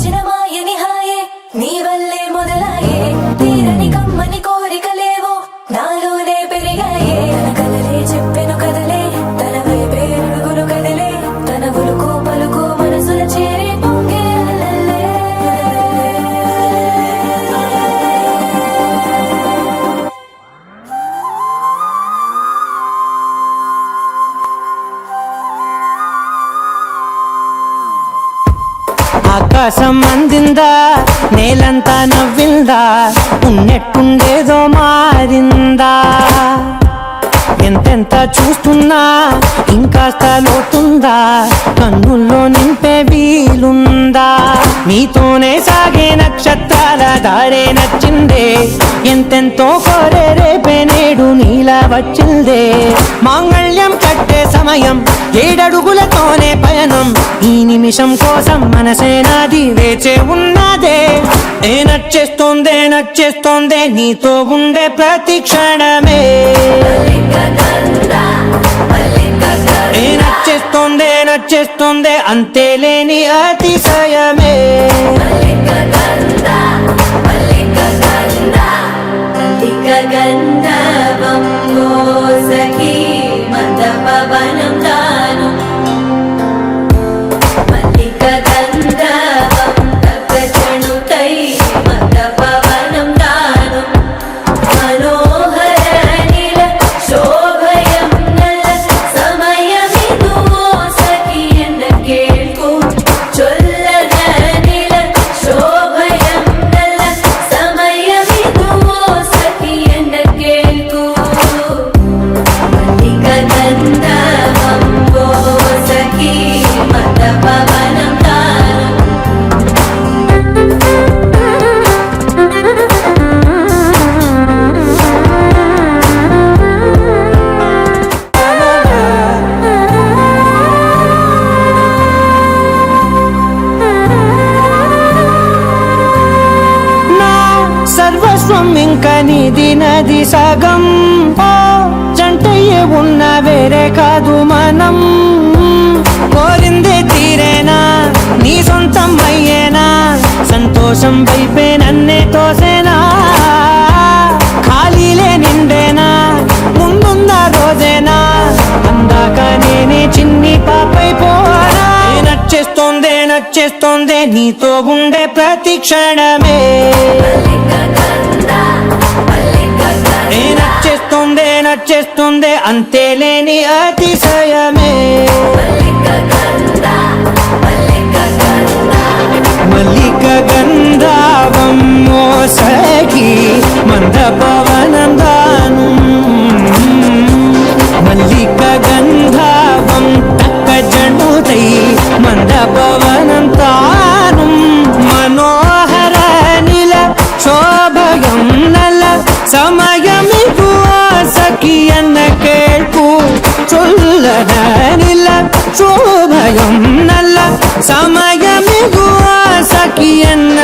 మరచిన మాయని హాయే నీ వల్లే మొదలాయే తీరని కమ్మని కోరికలేవో నాలోనే పెరిగాయే తన కదలే చెప్పెను కదలే తన వైపే అడుగులు కదలే తన ఉలుకు పలుకు మనసుల చేరి పొంగే అలలే. ఆకాశం అందిందా నేలంతా నవ్విందా ఉన్నట్టుండేదో మారిందా ఎంతెంత చూస్తున్నా ఇంకాస్త లోతుందా కన్నుల్లో నింపే వీలుందా నీతోనే సాగే నక్షత్రాల దారే నచ్చిందే ఎంతెంతో కోరే రేపే నేడు నీలా వచ్చిందే మాంగళ్యం కట్టే సమయం 7 అడుగులతోనే పయనం ఈ నిమిషం కోసం మనసే నాది వేచే ఉన్నదే నచ్చేస్తోందే నీతో ఉండే ప్రతి క్షణమే నచ్చేస్తోందే అంతేలేని అతిశయమే గంధర్వం సఖీ మందపవనం తాను మల్లిక గంధర్వం తగ్గజనుతై మందపవనం తాను మనోహర నీల శోభయం నల్ల సమయమిదు సఖీ ఎన్న కేಳ್ಕು చొల్లద నీల శోభయం నల్ల సమయమిదు సఖీ ఎన్న కేಳ್కు మల్లిక గంధర్వం సఖీ మందపవనం తాను. నా సర్వస్వం ఇంక నీది నది సగం జంటయ్యే ఉన్న వేరే కాదు మనం కోరిందే తీరేనా నీ సొంతం అయ్యేనా సంతోషం వైపే నన్నే తోసేనా ఖాళీలే నిండేనా ముందుందా రోజేనా అందాక నేనే చిన్ని పాపై పోనా నచ్చేస్తోందే నీతో ఉండే ప్రతి క్షణమే నచ్చేస్తోందే అంతేలేని అతిశయమే మల్లిక గంధర్వం సఖీ మందపవనం తాను మల్లిక గంధర్వం తక్కజనుతై మందపవనం తాను మనోహర నీల శోభయం నల్ల సమయమిదు సఖీ ఎన్న కేಳ್ಕು చొల్లద నీల శోభయం నల్ల సమయమిదు సఖీ ఎన్న